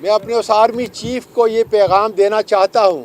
میں اپنے اس army chief کو یہ پیغام دینا چاہتا ہوں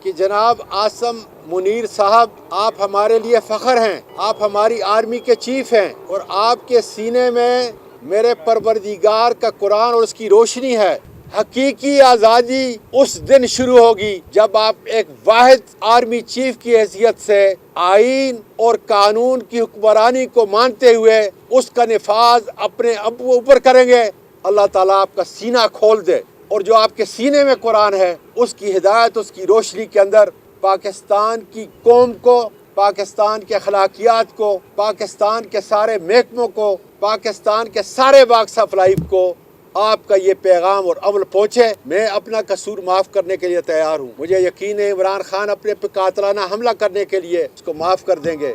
کہ جناب عاصم منیر صاحب، آپ ہمارے لیے فخر ہیں، آپ ہماری آرمی کے چیف ہیں، اور آپ کے سینے میں میرے پروردگار کا قرآن اور اس کی روشنی ہے۔ حقیقی آزادی اس دن شروع ہوگی جب آپ ایک واحد آرمی چیف کی حیثیت سے آئین اور قانون کی حکمرانی کو مانتے ہوئے اس کا نفاذ اپنے اوپر کریں گے۔ اللہ تعالیٰ آپ کا سینہ کھول دے، اور جو آپ کے سینے میں قرآن ہے اس کی ہدایت، اس کی روشنی کے اندر پاکستان کی قوم کو، پاکستان کے اخلاقیات کو، پاکستان کے سارے محکموں کو، پاکستان کے سارے باکس آف لائف کو آپ کا یہ پیغام اور عمل پہنچے۔ میں اپنا قصور معاف کرنے کے لیے تیار ہوں۔ مجھے یقین ہے عمران خان اپنے پہ قاتلانہ حملہ کرنے کے لیے اس کو معاف کر دیں گے۔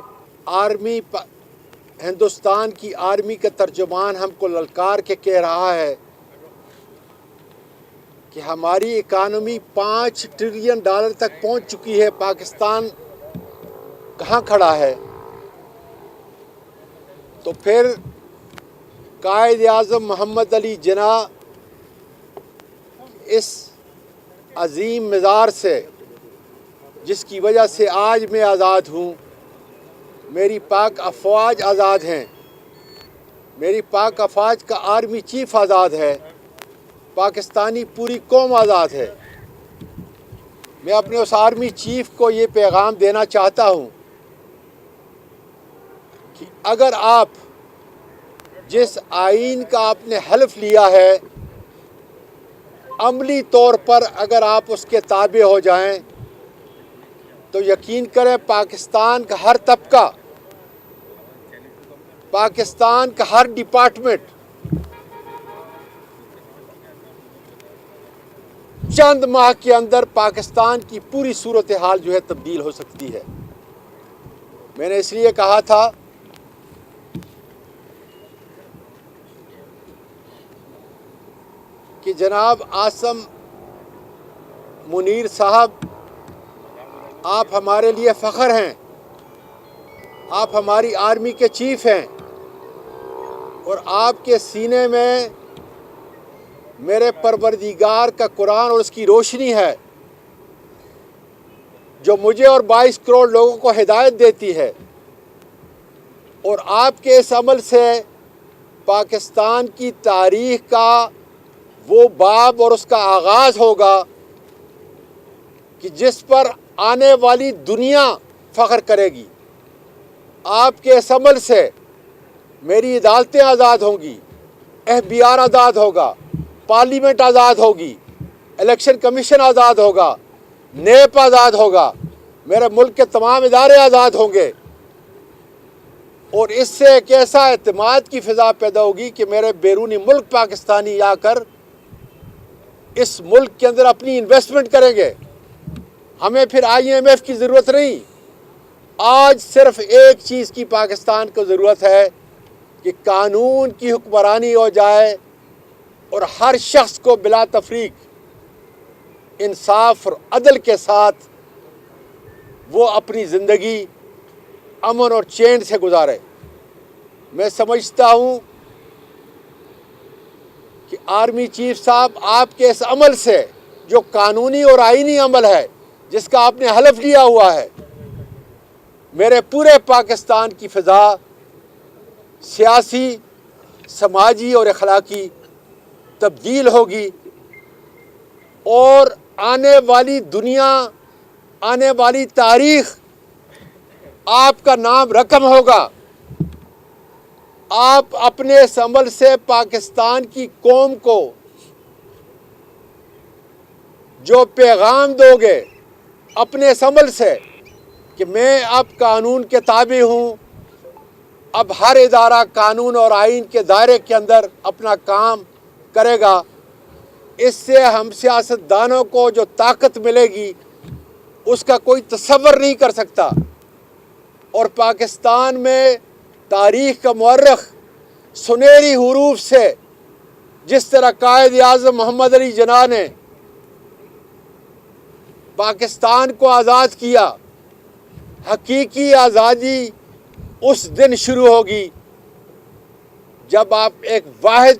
ہندوستان کی آرمی کا ترجمان ہم کو للکار کے کہہ رہا ہے کہ ہماری اکانومی $5 ٹریلین تک پہنچ چکی ہے، پاکستان کہاں کھڑا ہے؟ تو پھر قائد اعظم محمد علی جناح اس عظیم مزار سے، جس کی وجہ سے آج میں آزاد ہوں، میری پاک افواج آزاد ہیں، میری پاک افواج کا آرمی چیف آزاد ہے، پاکستانی پوری قوم آزاد ہے۔ میں اپنے اس آرمی چیف کو یہ پیغام دینا چاہتا ہوں کہ اگر آپ جس آئین کا آپ نے حلف لیا ہے، عملی طور پر اگر آپ اس کے تابع ہو جائیں تو یقین کریں پاکستان کا ہر طبقہ، پاکستان کا ہر ڈپارٹمنٹ چند ماہ کے اندر پاکستان کی پوری صورتحال جو ہے تبدیل ہو سکتی ہے۔ میں نے اس لیے کہا تھا کہ جناب عاصم منیر صاحب، آپ ہمارے لیے فخر ہیں، آپ ہماری آرمی کے چیف ہیں، اور آپ کے سینے میں میرے پروردگار کا قرآن اور اس کی روشنی ہے جو مجھے اور 22 کروڑ لوگوں کو ہدایت دیتی ہے، اور آپ کے اس عمل سے پاکستان کی تاریخ کا وہ باب اور اس کا آغاز ہوگا کہ جس پر آنے والی دنیا فخر کرے گی۔ آپ کے اس عمل سے میری عدالتیں آزاد ہوں گی، FBI آزاد ہوگا، پارلیمنٹ آزاد ہوگی، الیکشن کمیشن آزاد ہوگا، نیب آزاد ہوگا، میرے ملک کے تمام ادارے آزاد ہوں گے، اور اس سے ایک ایسا اعتماد کی فضا پیدا ہوگی کہ میرے بیرونی ملک پاکستانی آ کر اس ملک کے اندر اپنی انویسٹمنٹ کریں گے۔ ہمیں پھر IMF کی ضرورت نہیں۔ آج صرف ایک چیز کی پاکستان کو ضرورت ہے کہ قانون کی حکمرانی ہو جائے اور ہر شخص کو بلا تفریق انصاف اور عدل کے ساتھ وہ اپنی زندگی امن اور چین سے گزارے۔ میں سمجھتا ہوں کہ آرمی چیف صاحب، آپ کے اس عمل سے جو قانونی اور آئینی عمل ہے جس کا آپ نے حلف لیا ہوا ہے، میرے پورے پاکستان کی فضا سیاسی، سماجی اور اخلاقی تبدیل ہوگی، اور آنے والی دنیا، آنے والی تاریخ آپ کا نام رقم ہوگا۔ آپ اپنے اس عمل سے پاکستان کی قوم کو جو پیغام دو گے اپنے اس عمل سے کہ میں اب قانون کے تابع ہوں، اب ہر ادارہ قانون اور آئین کے دائرے کے اندر اپنا کام کرے گا، اس سے ہم سیاستدانوں کو جو طاقت ملے گی اس کا کوئی تصور نہیں کر سکتا۔ اور پاکستان میں تاریخ کا مورخ سنہری حروف سے جس طرح قائد اعظم محمد علی جناح نے پاکستان کو آزاد کیا، حقیقی آزادی اس دن شروع ہوگی جب آپ ایک واحد